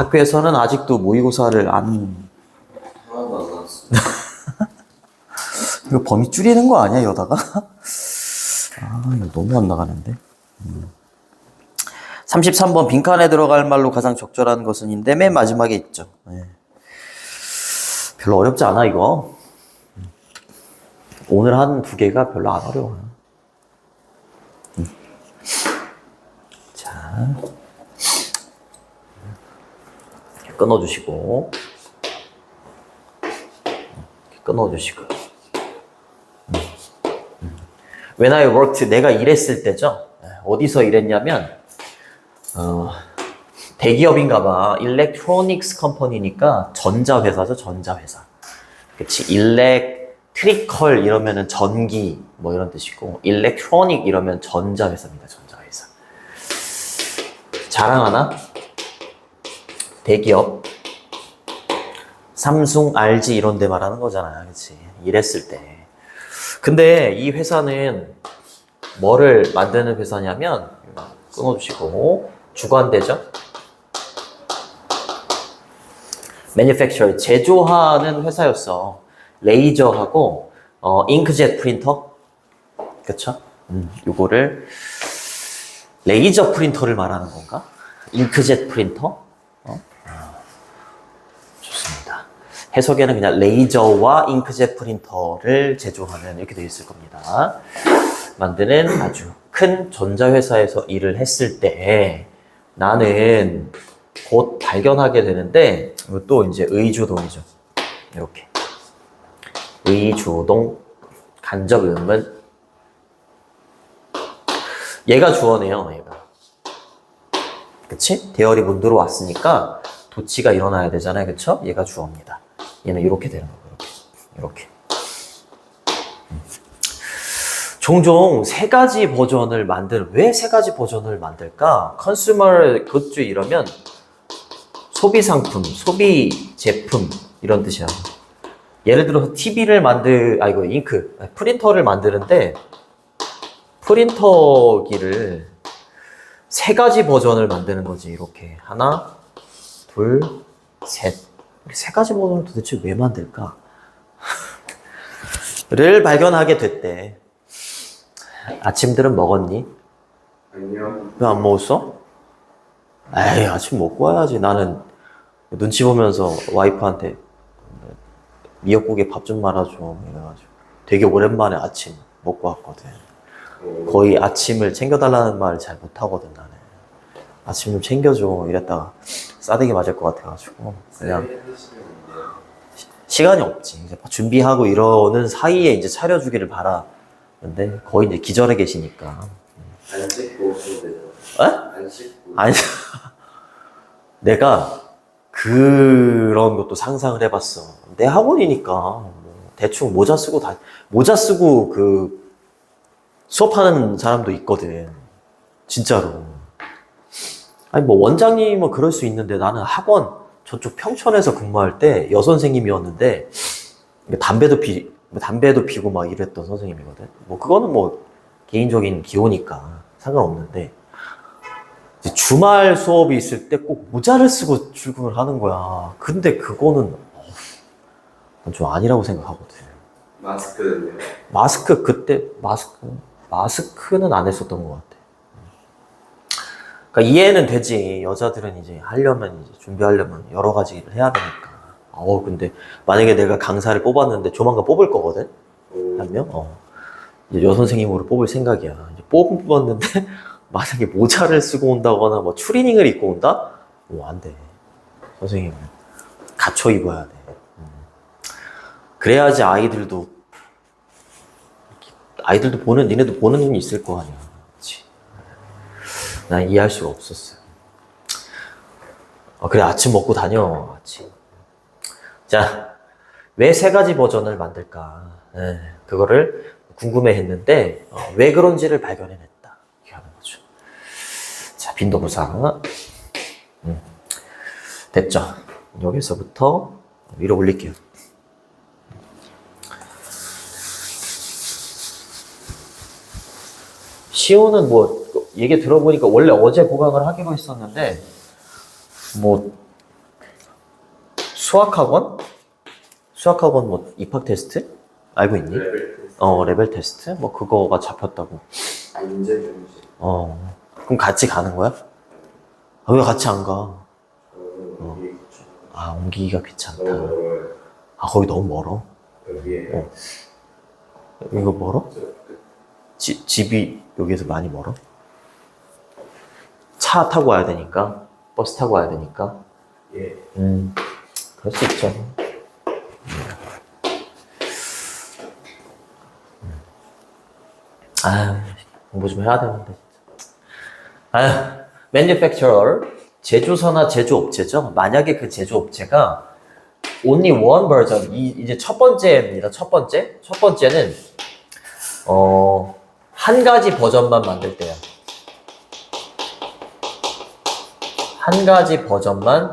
학교에서는 아직도 모의고사를 안. 하나도 안 나왔어. 이거 범위 줄이는 거 아니야, 이러다가? 아, 이거 너무 안 나가는데. 33번 빈칸에 들어갈 말로 가장 적절한 것은인데 맨 마지막에 있죠. 네. 별로 어렵지 않아, 이거. 오늘 한 두 개가 별로 안 어려워요. 자, 끊어주시고, 끊어주시고. When I worked, 내가 일했을 때죠. 어디서 일했냐면, 대기업인가 봐. 일렉트로닉스 컴퍼니니까 전자회사죠, 전자회사. 그치, 일렉트리컬 이러면은 전기 뭐 이런 뜻이고, 일렉트로닉 이러면 전자회사입니다, 전자회사. 자랑하나? 대기업. 삼성, RG 이런 데 말하는 거잖아, 그치? 일했을 때. 근데 이 회사는 뭐를 만드는 회사냐면, 끊어주시고, 주관대죠? manufacturer, 제조하는 회사였어. 레이저하고, 잉크젯 프린터? 그쵸? 요거를, 레이저 프린터를 말하는 건가? 잉크젯 프린터? 좋습니다. 해석에는 그냥 레이저와 잉크젯 프린터를 제조하는 이렇게 되어 있을 겁니다. 만드는 아주 큰 전자회사에서 일을 했을 때 나는 곧 발견하게 되는데 이것도 이제 의주동이죠. 이렇게 의주동 간접 의문 얘가 주어네요. 얘가 그치? 대열이 문 들어왔으니까 도치가 일어나야 되잖아요. 그쵸? 얘가 주어입니다. 얘는 이렇게 되는 거고 이렇게 종종 세 가지 버전을 왜 세 가지 버전을 만들까? 컨슈머 굿즈 이러면 소비 상품, 소비 제품 이런 뜻이야. 예를 들어서 TV를 프린터를 만드는데 프린터기를 세 가지 버전을 만드는 거지. 이렇게 하나, 둘, 셋. 세 가지 버전을 도대체 왜 만들까? 를 발견하게 됐대. 아침들은 먹었니? 아니요. 왜 안 먹었어? 에이, 아침 먹고 와야지. 나는 눈치 보면서 와이프한테 미역국에 밥 좀 말아줘. 이래가지고 되게 오랜만에 아침 먹고 왔거든. 거의 아침을 챙겨달라는 말을 잘 못하거든, 나는. 아침 좀 챙겨줘. 이랬다가 싸대기 맞을 것 같아가지고. 그냥 시간이 없지. 이제 준비하고 이러는 사이에 이제 차려주기를 바라는데 거의 이제 기절해 계시니까. 안 씻고 오시면 되잖아. 에? 안 씻고. 아니, 내가 그런 것도 상상을 해봤어. 내 학원이니까 뭐 대충 모자 쓰고 그 수업하는 사람도 있거든. 진짜로. 아니 뭐 원장님은 그럴 수 있는데 나는 학원 저쪽 평촌에서 근무할 때 여선생님이었는데 담배도 피고 막 이랬던 선생님이거든. 뭐 그거는 뭐 개인적인 기호니까 상관없는데 주말 수업이 있을 때 꼭 모자를 쓰고 출근을 하는 거야. 근데 그거는 난 좀 아니라고 생각하거든. 마스크는요? 마스크는 안 했었던 것 같아. 그러니까 이해는 되지. 여자들은 이제 준비하려면 여러 가지를 해야 되니까. 근데 만약에 내가 강사를 뽑았는데 조만간 뽑을 거거든? 한 명? 이제 여선생님으로 뽑을 생각이야. 이제 뽑았는데 만약에 모자를 쓰고 온다거나 뭐 추리닝을 입고 온다? 안 돼. 선생님은 갖춰 입어야 돼. 그래야지 니네도 보는 눈이 있을 거 아니야. 그치? 난 이해할 수가 없었어요. 그래, 아침 먹고 다녀, 아침. 자, 왜 세 가지 버전을 만들까? 그거를 궁금해 했는데, 왜 그런지를 발견해냈다. 이렇게 하는 거죠. 자, 빈도부사. 됐죠? 여기서부터 위로 올릴게요. 시호는 뭐 얘기 들어보니까 원래 어제 보강을 하기로 했었는데 뭐 수학학원? 수학학원 뭐 입학 테스트? 알고 있니? 레벨 테스트. 레벨 테스트? 뭐 그거가 잡혔다고. 문제 중심. 그럼 같이 가는 거야? 아, 왜 같이 안 가? 여기 있죠. 아, 옮기기가 귀찮다. 너무 멀어요. 아, 거기 너무 멀어? 여기에. 이거 멀어? 저 끝. 집이 여기에서 많이 멀어? 차 타고 와야 되니까? 버스 타고 와야 되니까? 예. 그럴 수 있죠. 아, 공부 좀 해야 되는데. 아, manufacturer, 제조사나 제조업체죠. 만약에 그 제조업체가 only one version, 이제 첫 번째입니다. 첫 번째는 한 가지 버전만 만들 때요. 한 가지 버전만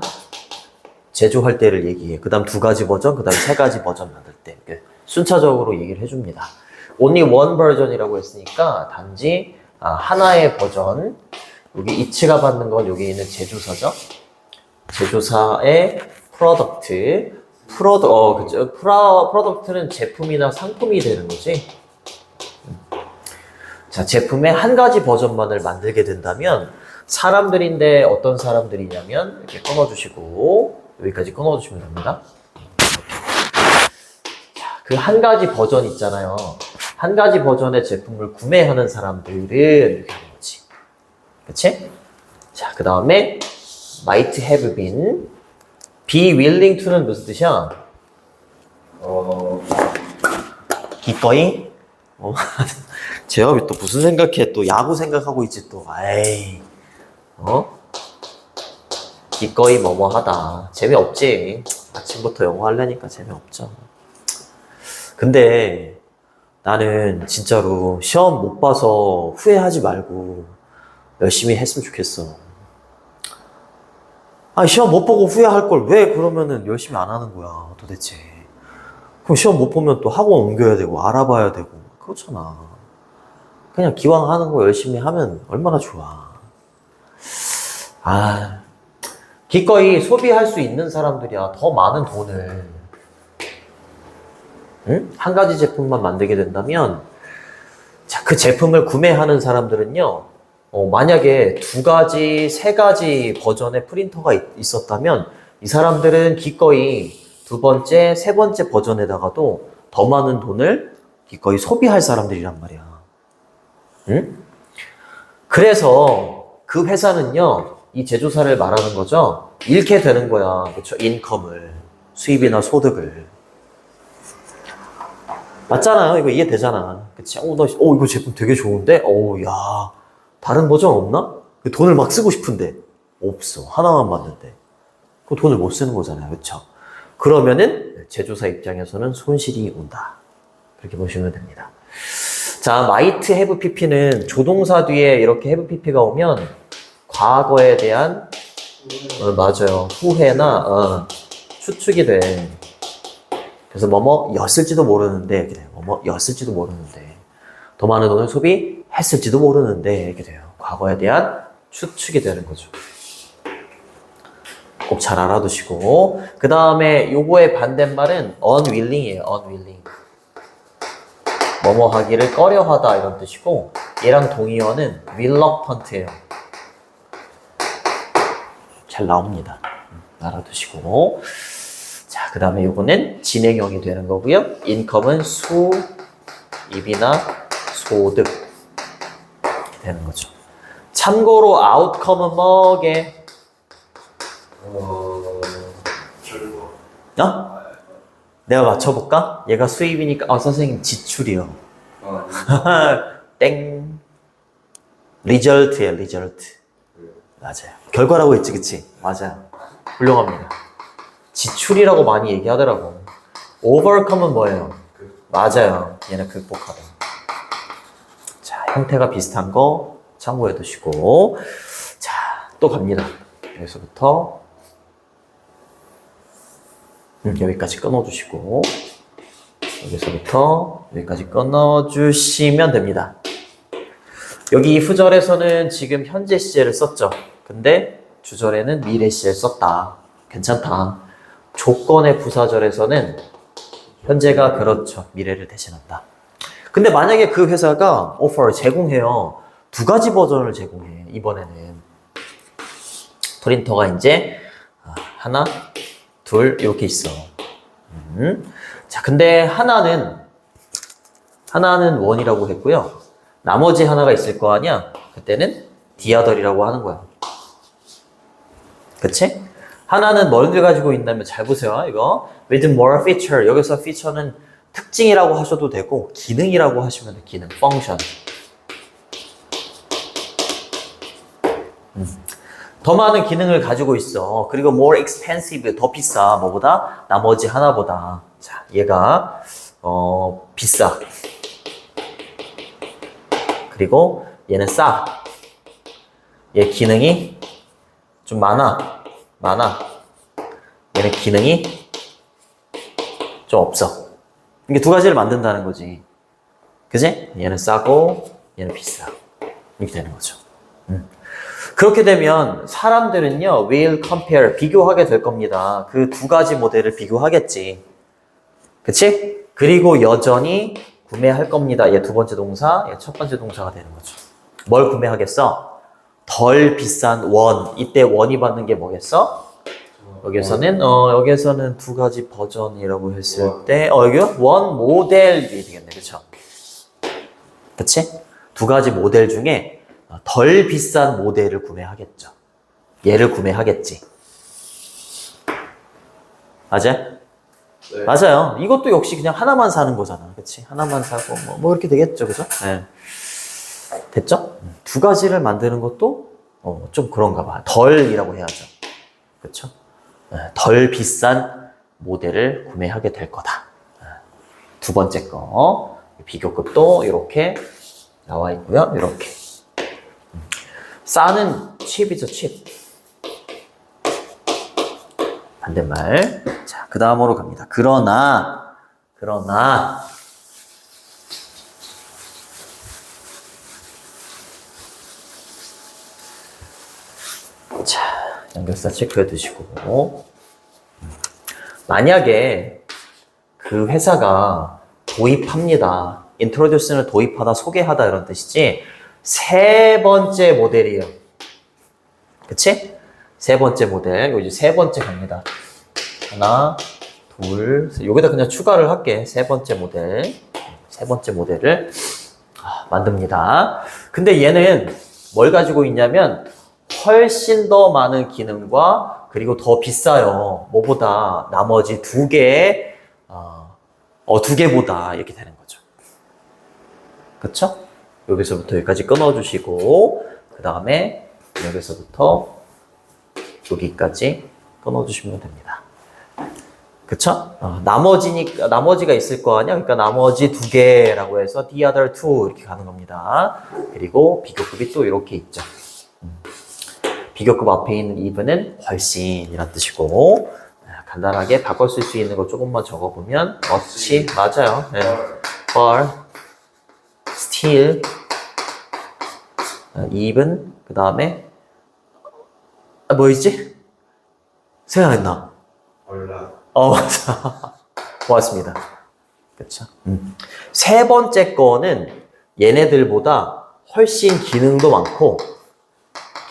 제조할 때를 얘기해. 그 다음 두 가지 버전, 그 다음 세 가지 버전 만들 때. 이렇게 순차적으로 얘기를 해줍니다. only one version이라고 했으니까 단지 하나의 버전. 여기 이치가 받는 건 여기 있는 제조사죠. 제조사의 프로덕트. 그죠. 프로덕트는 제품이나 상품이 되는 거지. 자, 제품의 한 가지 버전만을 만들게 된다면 사람들인데 어떤 사람들이냐면 이렇게 끊어주시고 여기까지 끊어주시면 됩니다. 그 한 가지 버전 있잖아요. 한 가지 버전의 제품을 구매하는 사람들은 이렇게 하는 거지. 그치? 자, 그 다음에 might have been, be willing to는 무슨 뜻이야? 기꺼이? 재엽이 또 무슨 생각해? 또 야구 생각하고 있지 또. 에이. 기꺼이 뭐뭐 하다. 재미없지. 아침부터 영어 하려니까 재미없죠. 근데 나는 진짜로 시험 못 봐서 후회하지 말고 열심히 했으면 좋겠어. 시험 못 보고 후회할 걸 왜 그러면은 열심히 안 하는 거야, 도대체. 그럼 시험 못 보면 또 학원 옮겨야 되고 알아봐야 되고 그렇잖아. 그냥 기왕 하는 거 열심히 하면 얼마나 좋아. 기꺼이 소비할 수 있는 사람들이야. 더 많은 돈을. 응? 한 가지 제품만 만들게 된다면, 자, 그 제품을 구매하는 사람들은요, 만약에 두 가지, 세 가지 버전의 프린터가 있었다면, 이 사람들은 기꺼이 두 번째, 세 번째 버전에다가도 더 많은 돈을 기꺼이 소비할 사람들이란 말이야. 응? 그래서 그 회사는요, 이 제조사를 말하는 거죠. 잃게 되는 거야. 그렇죠? 인컴을, 수입이나 소득을. 맞잖아요. 이거 이해되잖아. 그치? 이거 제품 되게 좋은데? 야, 다른 버전 없나? 돈을 막 쓰고 싶은데. 없어. 하나만 봤는데. 그 돈을 못 쓰는 거잖아요. 그쵸? 그러면은, 제조사 입장에서는 손실이 온다. 그렇게 보시면 됩니다. 자, might have pp는 조동사 뒤에 이렇게 have pp가 오면, 과거에 대한 맞아요. 후회나 추측이 돼. 그래서 뭐뭐였을지도 모르는데 이렇게 돼요. 뭐뭐였을지도 모르는데 더 많은 돈을 소비했을지도 모르는데 이렇게 돼요. 과거에 대한 추측이 되는 거죠. 꼭 잘 알아두시고 그 다음에 요거의 반대말은 unwilling이에요. unwilling. 뭐뭐 하기를 꺼려하다 이런 뜻이고 얘랑 동의어는 reluctant예요. 잘 나옵니다. 알아두시고. 자, 그 다음에 요거는 진행형이 되는 거고요. 인컴은 수입이나 소득 이렇게 되는 거죠. 참고로 아웃컴은 뭐게? 결과. 내가 맞춰볼까? 얘가 수입이니까 선생님 지출이요. 땡. 리절트예요. 리절트. 맞아요. 결과라고 했지, 그치? 맞아요. 훌륭합니다. 지출이라고 많이 얘기하더라고. overcome은 뭐예요? 맞아요. 얘는 극복하다. 자, 형태가 비슷한 거 참고해 두시고. 자, 또 갑니다. 여기서부터 여기까지 끊어주시고 여기서부터 여기까지 끊어주시면 됩니다. 여기 후절에서는 지금 현재 시제를 썼죠. 근데 주절에는 미래 시제를 썼다. 괜찮다. 조건의 부사절에서는 현재가 그렇죠. 미래를 대신한다. 근데 만약에 그 회사가 offer 제공해요. 두 가지 버전을 제공해. 이번에는 프린터가 이제 하나, 둘 이렇게 있어. 자, 근데 하나는 원이라고 했고요. 나머지 하나가 있을 거 아니야? 그때는 디아덜이라고 하는 거야. 그치? 하나는 뭘 가지고 있냐면 잘 보세요. 이거 with more feature. 여기서 feature는 특징이라고 하셔도 되고 기능이라고 하시면 돼. 기능, function. 더 많은 기능을 가지고 있어. 그리고 more expensive, 더 비싸. 뭐보다? 나머지 하나보다. 자, 얘가 비싸. 그리고 얘는 싸. 얘 기능이 좀 많아. 얘는 기능이 좀 없어. 이게 두 가지를 만든다는 거지. 그지? 얘는 싸고 얘는 비싸. 이렇게 되는 거죠. 그렇게 되면 사람들은요, will compare, 비교하게 될 겁니다. 그 두 가지 모델을 비교하겠지. 그치? 그리고 여전히 구매할 겁니다. 얘 두 번째 동사, 얘 첫 번째 동사가 되는 거죠. 뭘 구매하겠어? 덜 비싼 원. 이때 원이 받는 게 뭐겠어? 여기서는 두 가지 버전이라고 했을 때, 여기요? 원 모델이 되겠네. 그쵸? 그치? 두 가지 모델 중에 덜 비싼 모델을 구매하겠죠. 얘를 구매하겠지. 맞아? 네. 맞아요. 이것도 역시 그냥 하나만 사는 거잖아. 그치? 하나만 사고, 뭐 이렇게 되겠죠. 그죠? 네. 됐죠? 두 가지를 만드는 것도, 좀 그런가 봐. 덜이라고 해야죠. 그쵸? 덜 비싼 모델을 구매하게 될 거다. 두 번째 거. 비교급도 이렇게 나와 있고요. 이렇게. 싸는 칩이죠, 칩. 반대말. 자, 그 다음으로 갑니다. 그러나. 자, 연결사 체크해 두시고. 만약에 그 회사가 도입합니다. introduce는 도입하다, 소개하다 이런 뜻이지. 세 번째 모델이에요. 그치? 세 번째 모델. 이제 세 번째 갑니다. 하나, 둘, 셋. 여기다 그냥 추가를 할게. 세 번째 모델. 세 번째 모델을 만듭니다. 근데 얘는 뭘 가지고 있냐면 훨씬 더 많은 기능과 그리고 더 비싸요. 뭐보다? 나머지 두 개보다 이렇게 되는 거죠. 그쵸? 여기서부터 여기까지 끊어주시고 그 다음에 여기서부터 여기까지 끊어주시면 됩니다. 그쵸? 나머지가 있을 거 아니야? 그러니까 나머지 두 개라고 해서 the other two 이렇게 가는 겁니다. 그리고 비교급이 또 이렇게 있죠. 비교급 앞에 있는 even은 훨씬 이란 뜻이고 간단하게 바꿔 쓸 수 있는 거 조금만 적어보면 much, 맞아요. 네. far, still, even, 그 다음에 뭐였지? 생각 안 나. 맞아. 고맙습니다. 그쵸? 세 번째 거는 얘네들보다 훨씬 기능도 많고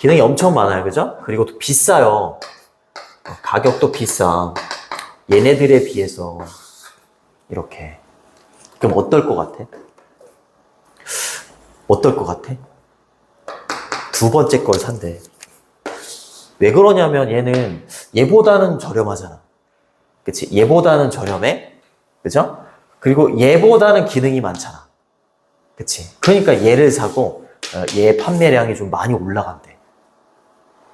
기능이 엄청 많아요. 그죠? 그리고 또 비싸요. 가격도 비싸. 얘네들에 비해서 이렇게. 그럼 어떨 것 같아? 두 번째 걸 산대. 왜 그러냐면 얘보다는 저렴하잖아. 그치? 얘보다는 저렴해. 그죠? 그리고 얘보다는 기능이 많잖아. 그치? 그러니까 얘를 사고 얘 판매량이 좀 많이 올라간대.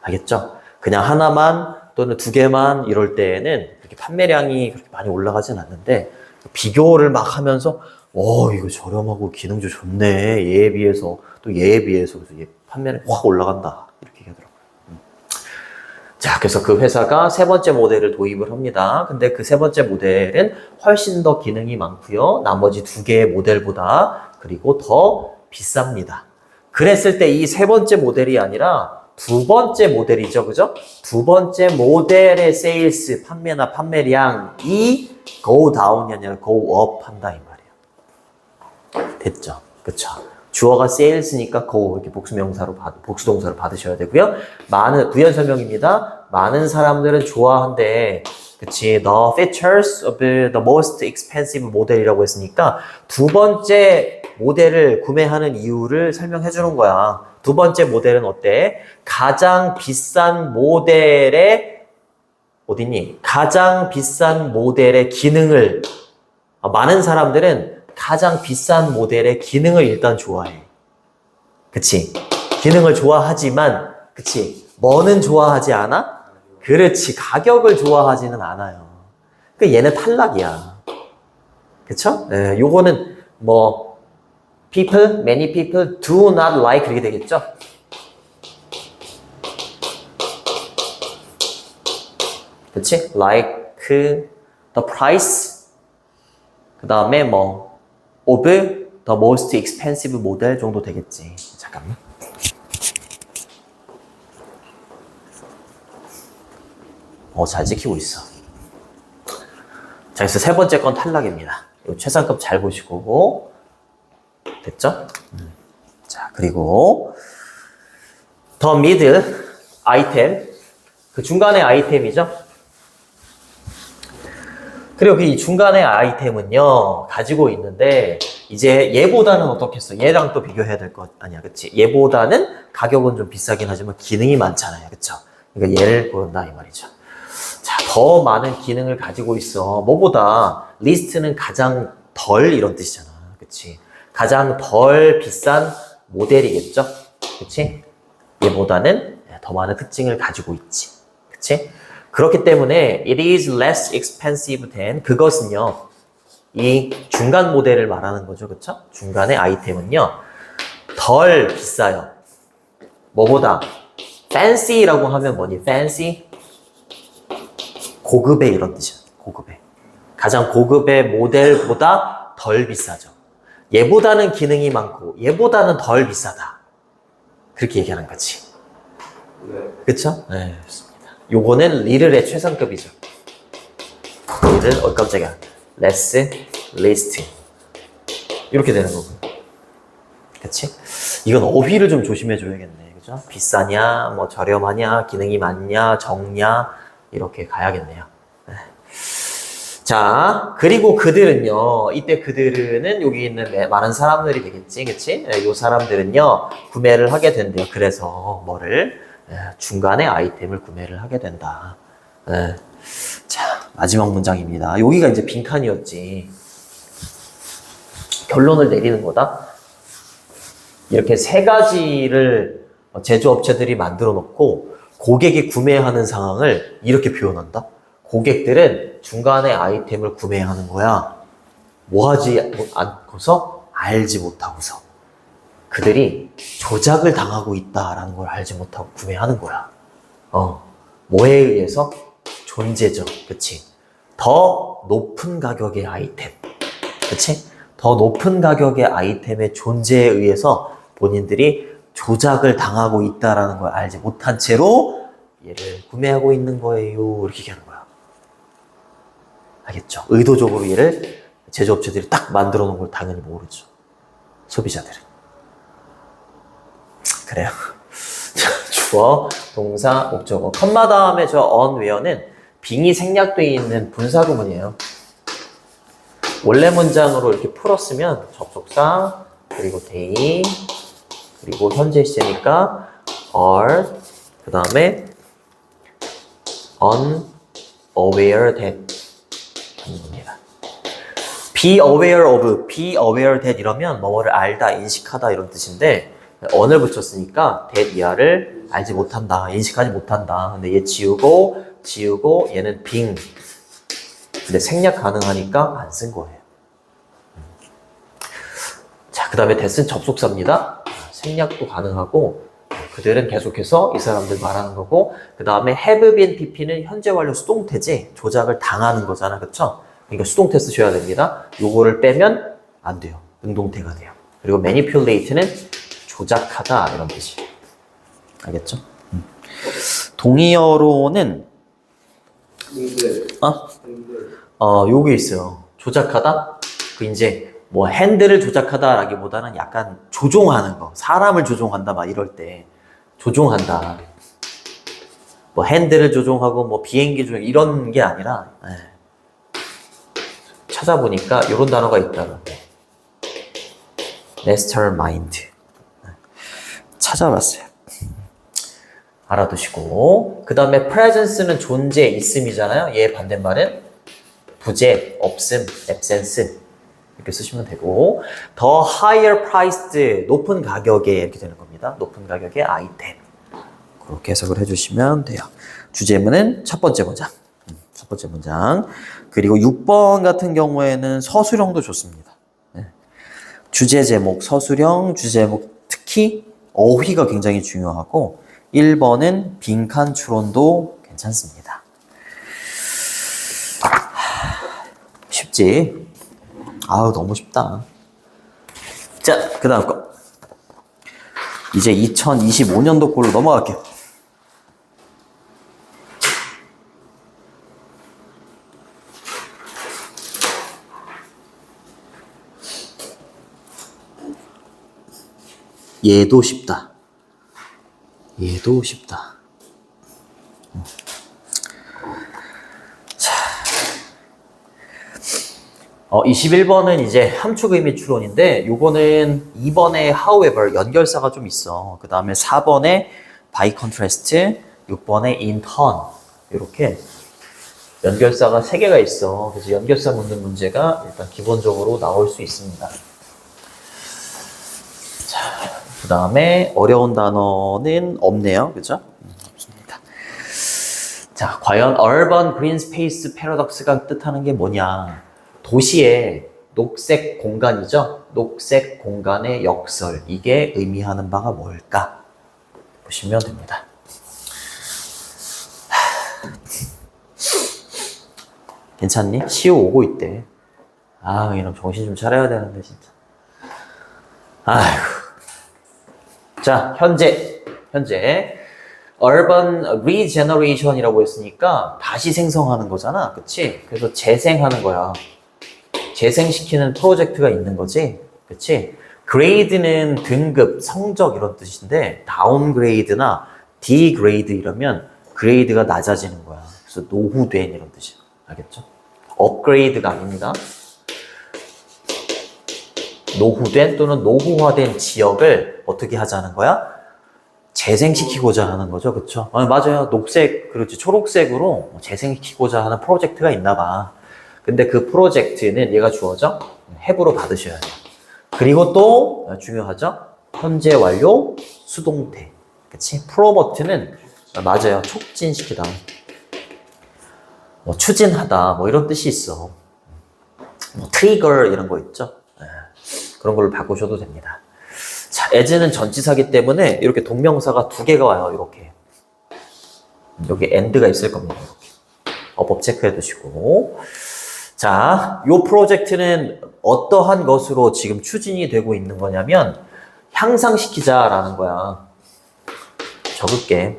알겠죠? 그냥 하나만 또는 두 개만 이럴 때에는 그렇게 판매량이 그렇게 많이 올라가진 않는데 비교를 막 하면서 이거 저렴하고 기능도 좋네. 얘에 비해서 또 얘에 비해서 그래서 얘 판매량이 확 올라간다. 이렇게 얘기하더라고요. 자, 그래서 그 회사가 세 번째 모델을 도입을 합니다. 근데 그 세 번째 모델은 훨씬 더 기능이 많고요. 나머지 두 개의 모델보다 그리고 더 비쌉니다. 그랬을 때 이 세 번째 모델이 아니라 두 번째 모델이죠, 그죠? 두 번째 모델의 세일스, 판매나 판매량이 go down이 아니라 go up 한다 이 말이에요. 됐죠? 그쵸? 주어가 sales니까 go 이렇게 복수동사로 받으셔야 되고요. 많은 부연 설명입니다. 많은 사람들은 좋아한대. 그치? The features of the most expensive model이라고 했으니까 두 번째 모델을 구매하는 이유를 설명해 주는 거야. 두 번째 모델은 어때? 가장 비싼 모델의 어디니? 가장 비싼 모델의 기능을 많은 사람들은 가장 비싼 모델의 기능을 일단 좋아해. 그치? 기능을 좋아하지만 그치? 뭐는 좋아하지 않아? 그렇지. 가격을 좋아하지는 않아요. 그 얘는 탈락이야. 그쵸? 네, 요거는 뭐 people, many people do not like 그렇게 되겠죠? 그치? Like the price 그 다음에 뭐 of the most expensive model 정도 되겠지. 잠깐만. 잘 지키고 있어. 자, 그래서 세 번째 건 탈락입니다. 이 최상급 잘 보시고. 됐죠? 자, 그리고 the middle 아이템. 그 중간의 아이템이죠? 그리고 이 중간의 아이템은요, 가지고 있는데, 이제 얘보다는 어떻겠어? 얘랑 또 비교해야 될 것 아니야, 그치? 얘보다는 가격은 좀 비싸긴 하지만 기능이 많잖아요, 그쵸? 그러니까 얘를 고른다, 이 말이죠. 자, 더 많은 기능을 가지고 있어. 뭐보다 리스트는 가장 덜 이런 뜻이잖아. 그치? 가장 덜 비싼 모델이겠죠? 그치? 얘보다는 더 많은 특징을 가지고 있지. 그치? 그렇기 때문에 it is less expensive than 그것은요. 이 중간 모델을 말하는 거죠. 그쵸? 중간의 아이템은요. 덜 비싸요. 뭐보다? fancy라고 하면 뭐니? fancy? 고급의 이런 뜻이야. 고급의. 가장 고급의 모델보다 덜 비싸죠. 얘보다는 기능이 많고 얘보다는 덜 비싸다. 그렇게 얘기하는 거지. 네. 그쵸? 네, 좋습니다. 요거는 리를의 최상급이죠. 리를, 깜짝이야. less, least. 이렇게 되는 거고요. 그치? 이건 어휘를 좀 조심해줘야겠네. 그죠? 비싸냐, 뭐 저렴하냐, 기능이 많냐, 적냐, 이렇게 가야겠네요. 네. 자, 그리고 그들은요, 이때 그들은 여기 있는 많은 사람들이 되겠지, 그치? 네, 요 사람들은요, 구매를 하게 된대요. 그래서 뭐를? 중간에 아이템을 구매를 하게 된다. 네. 자, 마지막 문장입니다. 여기가 이제 빈칸이었지. 결론을 내리는 거다. 이렇게 세 가지를 제조업체들이 만들어 놓고 고객이 구매하는 상황을 이렇게 표현한다. 고객들은 중간에 아이템을 구매하는 거야. 뭐 하지 않고서? 알지 못하고서. 그들이 조작을 당하고 있다라는 걸 알지 못하고 구매하는 거야. 뭐에 의해서? 존재죠. 그치? 더 높은 가격의 아이템. 그치? 더 높은 가격의 아이템의 존재에 의해서 본인들이 조작을 당하고 있다라는 걸 알지 못한 채로 얘를 구매하고 있는 거예요. 이렇게 얘기하는 거야. 알겠죠? 의도적으로 얘를 제조업체들이 딱 만들어 놓은 걸 당연히 모르죠. 소비자들은. 그래요. 주어, 동사, 목적어. 컴마 다음에 저 on, where는 빙이 생략되어 있는 분사구문이에요. 원래 문장으로 이렇게 풀었으면 접속사, 그리고 they, 그리고 현재 시제니까 are, 그 다음에 unaware that 하는 겁니다. be aware of, be aware that 이러면 뭐뭐를 알다, 인식하다 이런 뜻인데 on을 붙였으니까 that 이하를 알지 못한다, 인식하지 못한다. 근데 얘 지우고 얘는 빙. 근데 생략 가능하니까 안 쓴 거예요. 자, 그 다음에 that은 접속사입니다. 생략도 가능하고 그들은 계속해서 이 사람들 말하는 거고 그 다음에 have been pp는 현재 완료 수동태지 조작을 당하는 거잖아. 그쵸? 그러니까 수동태 쓰셔야 됩니다. 요거를 빼면 안 돼요. 능동태가 돼요. 그리고 manipulate는 조작하다 이런 뜻이에요. 알겠죠? 동의어로는 근데 어? 근데 요게 있어요. 조작하다? 그 이제 뭐 핸들을 조작하다라기보다는 약간 조종하는 거. 사람을 조종한다 막 이럴 때 조종한다. 뭐 핸들을 조종하고 뭐 비행기 조종 이런 게 아니라 찾아보니까 이런 단어가 있더라고요. mastermind. 찾아봤어요. 알아두시고 그 다음에 presence는 존재, 있음이잖아요. 얘 반대말은 부재, 없음, absence 이렇게 쓰시면 되고 더 higher priced, 높은 가격에 이렇게 되는 겁니다. 높은 가격의 아이템 그렇게 해석을 해주시면 돼요. 주제문은 첫 번째 문장. 첫 번째 문장. 그리고 6번 같은 경우에는 서술형도 좋습니다. 주제 제목, 서술형, 주제 제목 특히 어휘가 굉장히 중요하고 1번은 빈칸 추론도 괜찮습니다. 쉽지? 아우 너무 쉽다. 자, 그 다음 거. 이제 2025년도 꼴로 넘어갈게요. 얘도 쉽다. 얘도 쉽다. 자, 21번은 이제 함축 의미 추론인데 요거는 2번에 however 연결사가 좀 있어. 그 다음에 4번에 by contrast, 6번에 in turn 이렇게 연결사가 3개가 있어. 그래서 연결사 묻는 문제가 일단 기본적으로 나올 수 있습니다. 그 다음에 어려운 단어는 없네요. 그죠? 없습니다. 자, 과연 urban green space paradox가 뜻하는 게 뭐냐? 도시의 녹색 공간이죠? 녹색 공간의 역설. 이게 의미하는 바가 뭘까? 보시면 됩니다. 괜찮니? 시우 오고 있대. 아, 이놈 정신 좀 차려야 되는데, 진짜. 아휴. 자, 현재 urban regeneration이라고 했으니까 다시 생성하는 거잖아, 그치? 그래서 재생하는 거야. 재생시키는 프로젝트가 있는 거지, 그치? grade는 등급, 성적 이런 뜻인데 downgrade나 degrade 이러면 grade가 낮아지는 거야. 그래서 노후된 이런 뜻이야, 알겠죠? upgrade가 아닙니다. 노후된 또는 노후화된 지역을 어떻게 하자는 거야? 재생시키고자 하는 거죠. 그쵸? 맞아요. 녹색, 그렇지. 초록색으로 재생시키고자 하는 프로젝트가 있나 봐. 근데 그 프로젝트는 얘가 주어져? have로 받으셔야 돼요. 그리고 또 중요하죠? 현재 완료 수동태. 그치? 프로모트는 맞아요. 촉진시키다. 뭐 추진하다. 뭐 이런 뜻이 있어. 뭐 트리거 이런 거 있죠? 그런 걸로 바꾸셔도 됩니다. 자, as는 전치사기 때문에 이렇게 동명사가 2개가 와요. 이렇게. 여기 and가 있을 겁니다. 이렇게. 어법 체크해 두시고. 자, 요 프로젝트는 어떠한 것으로 지금 추진이 되고 있는 거냐면 향상시키자라는 거야. 적을게.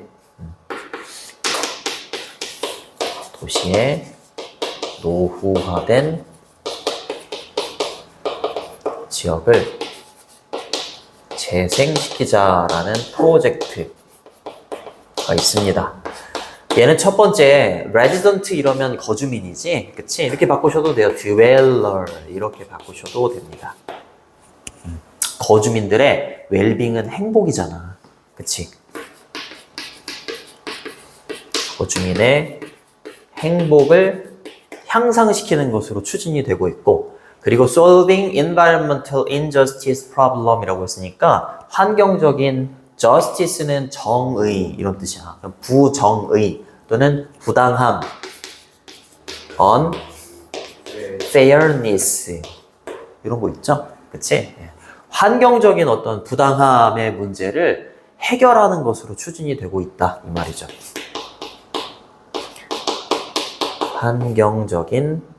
도시의 노후화된 지역을 재생시키자라는 프로젝트가 있습니다. 얘는 첫 번째 resident 이러면 거주민이지, 그치? 이렇게 바꾸셔도 돼요. dweller 이렇게 바꾸셔도 됩니다. 거주민들의 웰빙은 행복이잖아, 그치? 거주민의 행복을 향상시키는 것으로 추진이 되고 있고, 그리고 solving environmental injustice problem이라고 했으니까 환경적인 justice는 정의 이런 뜻이야. 부정의 또는 부당함, unfairness 이런 거 있죠? 그치? 환경적인 어떤 부당함의 문제를 해결하는 것으로 추진이 되고 있다 이 말이죠. 환경적인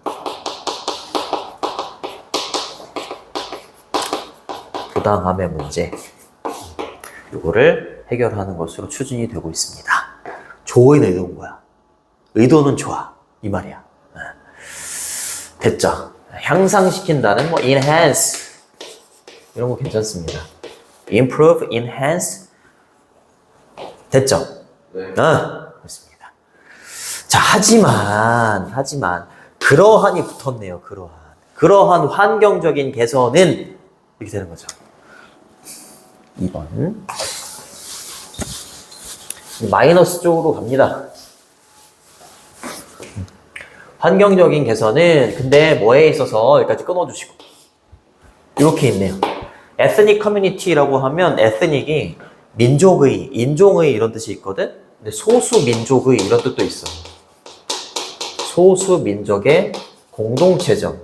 부당함의 문제, 이거를 해결하는 것으로 추진이 되고 있습니다. 좋은 의도인 거야. 의도는 좋아. 이 말이야. 됐죠? 향상시킨다는 뭐 enhance 이런 거 괜찮습니다. improve, enhance 됐죠? 네. 그렇습니다. 자, 하지만 그러한이 붙었네요. 그러한 환경적인 개선은 이렇게 되는 거죠. 2번 마이너스 쪽으로 갑니다. 환경적인 개선은 근데 뭐에 있어서 여기까지 끊어주시고 이렇게 있네요. ethnic community라고 하면 ethnic이 민족의, 인종의 이런 뜻이 있거든. 근데 소수 민족의 이런 뜻도 있어. 소수 민족의 공동체적.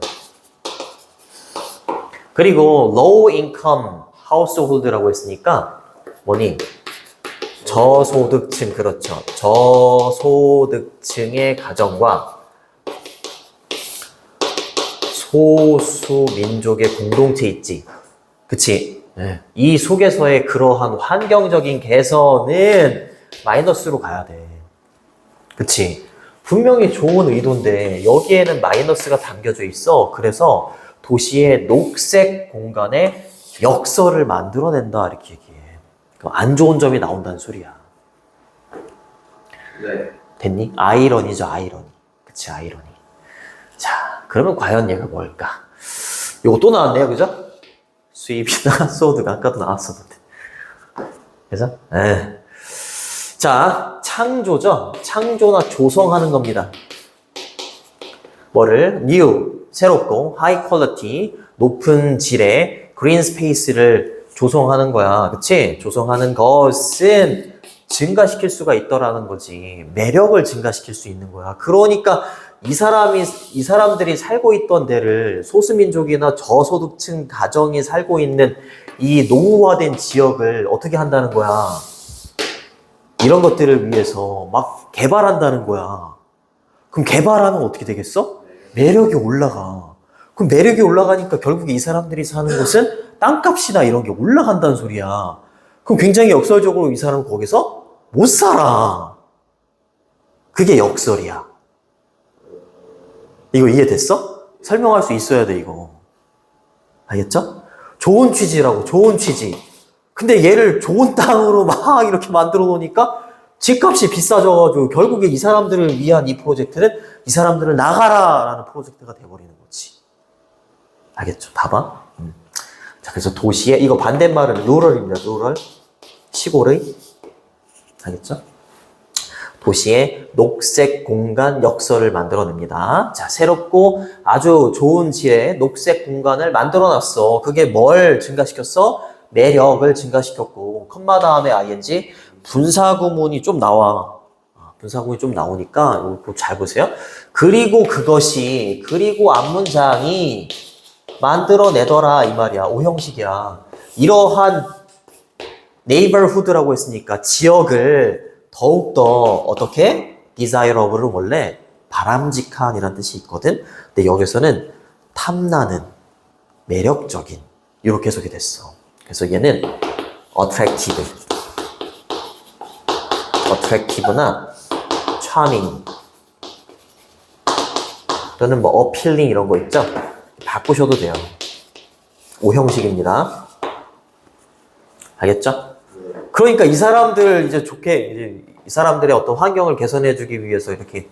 그리고 low income household라고 했으니까 뭐니? 저소득층, 그렇죠. 저소득층의 가정과 소수 민족의 공동체 있지. 그치? 네. 이 속에서의 그러한 환경적인 개선은 마이너스로 가야 돼. 그치? 분명히 좋은 의도인데 여기에는 마이너스가 담겨져 있어. 그래서 도시의 녹색 공간에 역설을 만들어낸다 이렇게 얘기해. 그럼 안 좋은 점이 나온다는 소리야. 네. 됐니? 아이러니죠, 아이러니. 그치, 아이러니. 자, 그러면 과연 얘가 뭘까? 요거 또 나왔네요, 그죠? 수입이나 소득, 아까도 나왔었는데. 그래서, 자, 창조죠? 창조나 조성하는 겁니다. 뭐를? new, 새롭고, high quality, 높은 질의 green space를 조성하는 거야. 그치? 조성하는 것은 증가시킬 수가 있더라는 거지. 매력을 증가시킬 수 있는 거야. 그러니까 이 사람들이 살고 있던 데를 소수민족이나 저소득층 가정이 살고 있는 이 노후화된 지역을 어떻게 한다는 거야. 이런 것들을 위해서 막 개발한다는 거야. 그럼 개발하면 어떻게 되겠어? 매력이 올라가. 그럼 매력이 올라가니까 결국에 이 사람들이 사는 곳은 땅값이나 이런 게 올라간다는 소리야. 그럼 굉장히 역설적으로 이 사람은 거기서 못 살아. 그게 역설이야. 이거 이해됐어? 설명할 수 있어야 돼, 이거. 알겠죠? 좋은 취지라고, 좋은 취지. 근데 얘를 좋은 땅으로 막 이렇게 만들어 놓으니까 집값이 비싸져가지고 결국에 이 사람들을 위한 이 프로젝트는 이 사람들을 나가라! 라는 프로젝트가 돼버리는 거지. 알겠죠? 봐봐. 자, 그래서 도시에, 이거 반대말은 루럴입니다, 루럴. 시골의. 알겠죠? 도시의 녹색 공간 역설을 만들어냅니다. 자, 새롭고 아주 좋은 질의 녹색 공간을 만들어놨어. 그게 뭘 증가시켰어? 매력을 증가시켰고, 컴마 다음에 ing, 분사구문이 좀 나와. 분사구문이 좀 나오니까 이거 잘 보세요. 그리고 앞문장이 만들어내더라 이 말이야. 오형식이야. 이러한 neighborhood라고 했으니까 지역을 더욱더 어떻게? desirable은 원래 바람직한이라는 뜻이 있거든. 근데 여기서는 탐나는, 매력적인 이렇게 해석이 됐어. 그래서 얘는 attractive나 charming 또는 뭐 appealing 이런 거 있죠? 바꾸셔도 돼요. 오형식입니다. 알겠죠? 그러니까 이 사람들 이제 좋게 이 사람들의 어떤 환경을 개선해주기 위해서 이렇게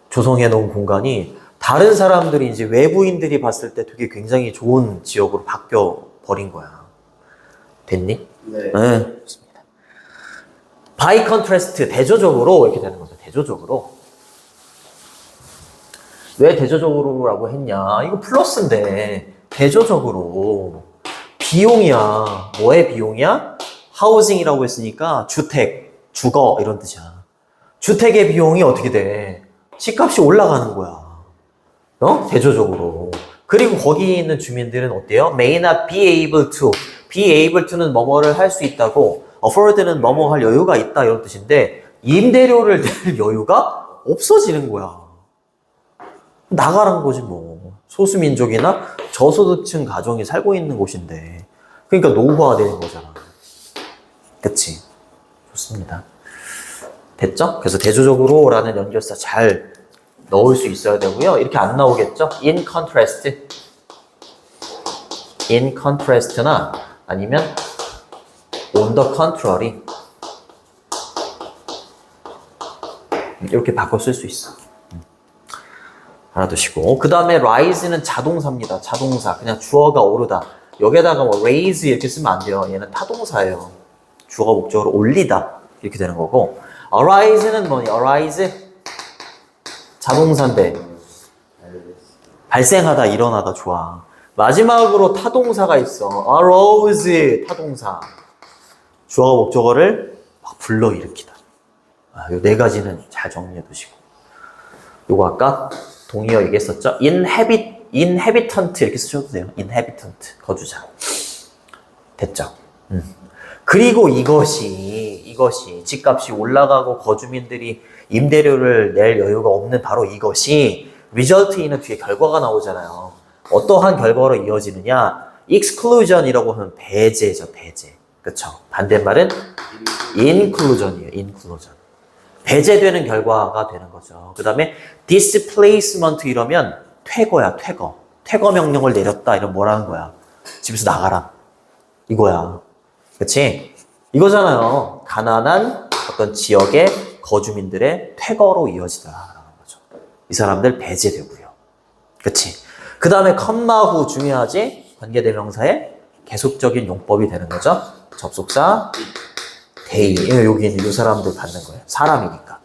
조성해 놓은 공간이 다른 사람들이 이제 외부인들이 봤을 때 되게 굉장히 좋은 지역으로 바뀌어 버린 거야. 됐니? 네. 좋습니다. By contrast, 대조적으로 이렇게 되는 거죠. 대조적으로. 왜 대조적으로라고 했냐? 이거 플러스인데 대조적으로 비용이야. 뭐의 비용이야? 하우징이라고 했으니까 주택, 주거 이런 뜻이야. 주택의 비용이 어떻게 돼? 집값이 올라가는 거야. 대조적으로. 그리고 거기 있는 주민들은 어때요? May not be able to. be able to는 뭐뭐를 할 수 있다고, afford는 뭐뭐 할 여유가 있다 이런 뜻인데 임대료를 낼 여유가 없어지는 거야. 나가라는 거지 뭐. 소수민족이나 저소득층 가정이 살고 있는 곳인데. 그러니까 노후화되는 거잖아. 그치? 좋습니다. 됐죠? 그래서 대조적으로라는 연결사 잘 넣을 수 있어야 되고요. 이렇게 안 나오겠죠? in contrast나 아니면 on the contrary 이렇게 바꿔 쓸 수 있어. 알아두시고 그 다음에 rise는 자동사입니다. 자동사 그냥 주어가 오르다. 여기에다가 뭐 raise 이렇게 쓰면 안 돼요. 얘는 타동사예요. 주어가 목적으로 올리다 이렇게 되는 거고 arise는 뭐니? arise 자동사인데 발생하다 일어나다 좋아. 마지막으로 타동사가 있어. arose 타동사 주어가 목적어를 막 불러일으키다. 요 네 가지는 잘 정리해 두시고 요거 아까 동의어 얘기했었죠? inhabitant 이렇게 쓰셔도 돼요. inhabitant 거주자 됐죠? 그리고 이것이 집값이 올라가고 거주민들이 임대료를 낼 여유가 없는 바로 이것이 result in은 뒤에 결과가 나오잖아요. 어떠한 결과로 이어지느냐? exclusion이라고 하면 배제죠. 배제. 그쵸? 반대말은 inclusion이에요. inclusion. 배제되는 결과가 되는 거죠. 그 다음에 displacement 이러면 퇴거야. 퇴거 명령을 내렸다. 이런 뭐라는 거야? 집에서 나가라. 이거야. 그치? 이거잖아요. 가난한 어떤 지역의 거주민들의 퇴거로 이어지다라는 거죠. 이 사람들 배제되고요. 그치? 그 다음에 컴마 후 중요하지? 관계대명사의 계속적인 용법이 되는 거죠. 접속사 they. 여기 있는 이 사람들 받는 거예요. 사람이니까.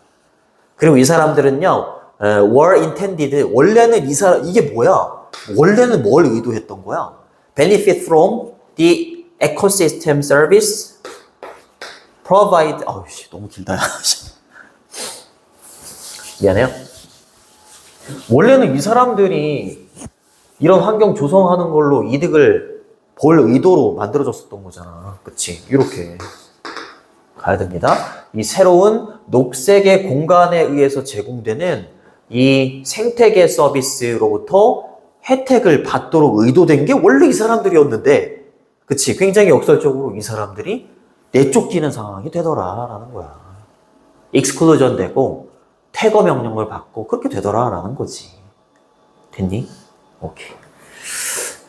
그리고 이 사람들은요, were intended. 원래는 이 사람, 이게 뭐야? 원래는 뭘 의도했던 거야? benefit from the ecosystem service provide. 어우씨, 너무 길다. 미안해요. 원래는 이 사람들이 이런 환경 조성하는 걸로 이득을 볼 의도로 만들어졌었던 거잖아. 그치? 이렇게 가야 됩니다. 이 새로운 녹색의 공간에 의해서 제공되는 이 생태계 서비스로부터 혜택을 받도록 의도된 게 원래 이 사람들이었는데, 그치? 굉장히 역설적으로 이 사람들이 내쫓기는 상황이 되더라라는 거야. 익스클루전 되고 퇴거 명령을 받고 그렇게 되더라라는 거지. 됐니? 오케이.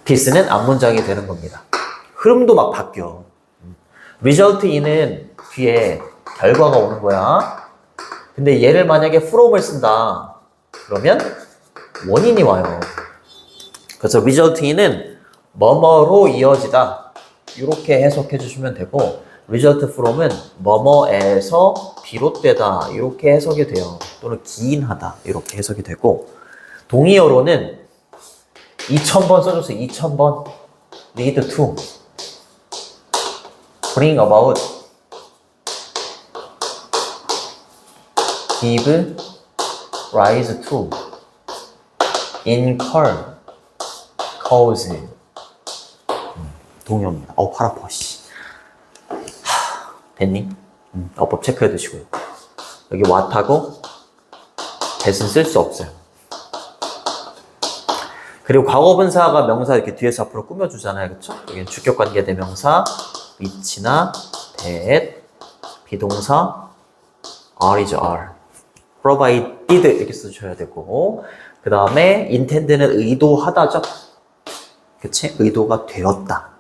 디스는 앞문장이 되는 겁니다. 흐름도 막 바뀌어. result in은 뒤에 결과가 오는 거야. 근데 얘를 만약에 from을 쓴다. 그러면 원인이 와요. 그래서 result in은 뭐뭐로 이어지다. 이렇게 해석해 주시면 되고 result from은 뭐뭐에서 비롯되다. 이렇게 해석이 돼요. 또는 기인하다. 이렇게 해석이 되고 동의어로는 2000번 써줬어요. 2000번. lead to. bring about. give rise to. incur. cause. 동의어입니다. 팔 아파, 씨. 됐니? 어법 체크해 두시고요. 여기 what하고 that은 쓸 수 없어요. 그리고 과거분사가 명사 이렇게 뒤에서 앞으로 꾸며주잖아요. 그쵸? 여기는 주격관계 대명사, which나 that, 비동사, are죠, are. provided 이렇게 써주셔야 되고 그 다음에 intend는 의도하다죠. 그치? 의도가 되었다.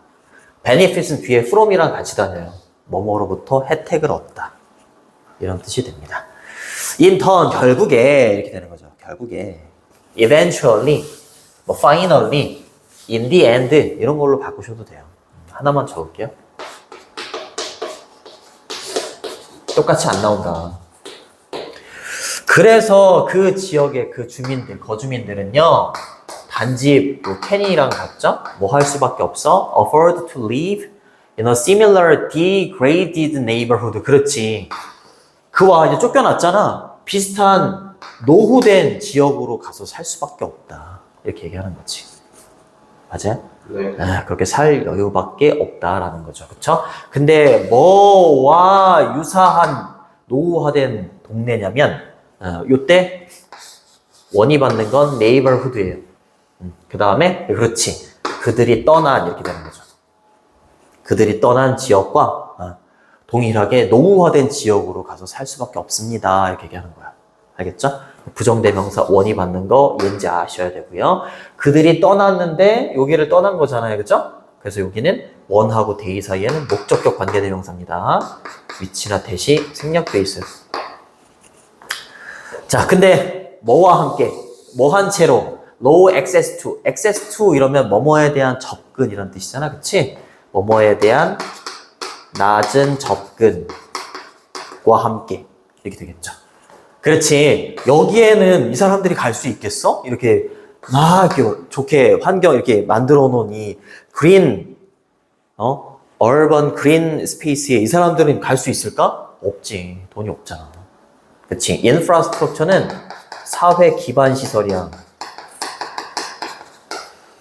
benefit은 뒤에 from이랑 같이 다녀요. 뭐뭐로부터 혜택을 얻다. 이런 뜻이 됩니다. in turn, 결국에 이렇게 되는 거죠. 결국에 eventually, 뭐 finally, in the end 이런 걸로 바꾸셔도 돼요. 하나만 적을게요. 똑같이 안 나온다. 그래서 그 지역의 그 주민들, 거주민들은요, 단지 뭐 캐니랑 같죠? 뭐 할 수밖에 없어? afford to live in a similar degraded neighborhood. 그렇지. 그와 이제 쫓겨났잖아. 비슷한 노후된 지역으로 가서 살 수밖에 없다. 이렇게 얘기하는 거지. 맞아요? 네. 그렇게 살 여유밖에 없다라는 거죠. 그쵸? 근데 뭐와 유사한 노후화된 동네냐면 요때 원이 받는 건 neighborhood예요. 그 다음에 그렇지. 그들이 떠난 이렇게 되는 거죠. 그들이 떠난 지역과 동일하게 노후화된 지역으로 가서 살 수밖에 없습니다. 이렇게 얘기하는 거야. 알겠죠? 부정대명사 원이 받는 거 왠지 아셔야 되고요. 그들이 떠났는데 여기를 떠난 거잖아요. 그죠? 그래서 여기는 원하고 대의 사이에는 목적격 관계대명사입니다. 위치나 대시 생략돼 있어요. 자, 근데 뭐와 함께 뭐 한 채로 low access to 이러면 뭐뭐에 대한 접근 이런 뜻이잖아. 그치? 뭐뭐에 대한 낮은 접근과 함께 이렇게 되겠죠. 그렇지. 여기에는 이 사람들이 갈 수 있겠어? 이렇게 막 이렇게 좋게 환경 이렇게 만들어 놓은 이 green, urban green space에 이 사람들은 갈 수 있을까? 없지. 돈이 없잖아. 그치. infrastructure는 사회 기반 시설이야.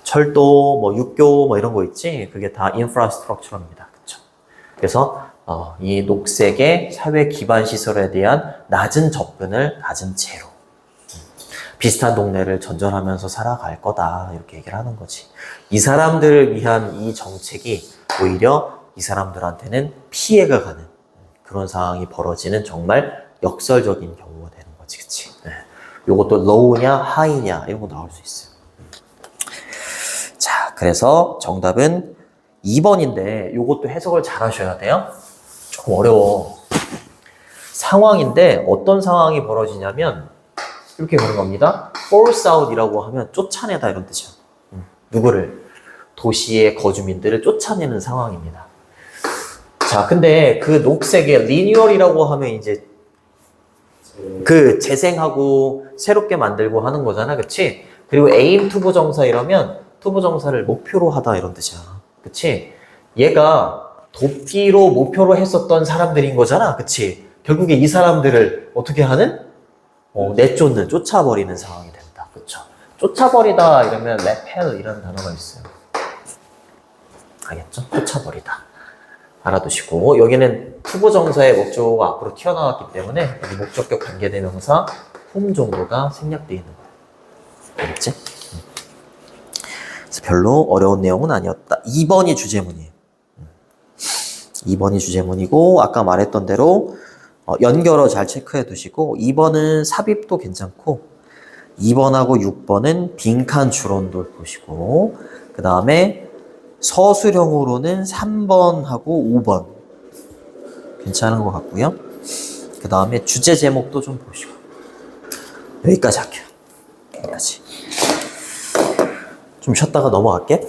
철도, 뭐 육교, 뭐 이런 거 있지. 그게 다 infrastructure입니다. 그쵸. 그래서 이 녹색의 사회 기반 시설에 대한 낮은 접근을 가진 채로 비슷한 동네를 전전하면서 살아갈 거다 이렇게 얘기를 하는 거지. 이 사람들을 위한 이 정책이 오히려 이 사람들한테는 피해가 가는 그런 상황이 벌어지는 정말 역설적인 경우가 되는 거지, 그치? 네. 요것도 low냐, high냐 이런 거 나올 수 있어요. 자, 그래서 정답은 2번인데 요것도 해석을 잘 하셔야 돼요. 조금 어려워. 상황인데 어떤 상황이 벌어지냐면 이렇게 보는 겁니다. force out이라고 하면 쫓아내다 이런 뜻이야. 누구를? 도시의 거주민들을 쫓아내는 상황입니다. 자, 근데 그 녹색의 리뉴얼이라고 하면 이제 그 재생하고 새롭게 만들고 하는 거잖아. 그치? 그리고 aim 투부정사 이러면 투부정사를 목표로 하다 이런 뜻이야. 그치? 얘가 돕기로 목표로 했었던 사람들인 거잖아. 그치? 결국에 이 사람들을 어떻게 하는? 내쫓는, 쫓아버리는 상황이 된다. 그쵸? 쫓아버리다 이러면 repel 이라는 단어가 있어요. 알겠죠? 쫓아버리다. 알아두시고 여기는 투부정사의 목조가 앞으로 튀어나왔기 때문에 여기 목적격 관계대명사 whom 정도가 생략되어 있는 거예요. 알겠지? 그래서 별로 어려운 내용은 아니었다. 2번이 주제문이에요. 2번이 주제문이고 아까 말했던 대로 연결어 잘 체크해 두시고 2번은 삽입도 괜찮고 2번하고 6번은 빈칸 주론도 보시고 그 다음에 서술형으로는 3번하고 5번 괜찮은 것 같고요. 그 다음에 주제 제목도 좀 보시고 여기까지 할게요. 여기까지. 좀 쉬었다가 넘어갈게.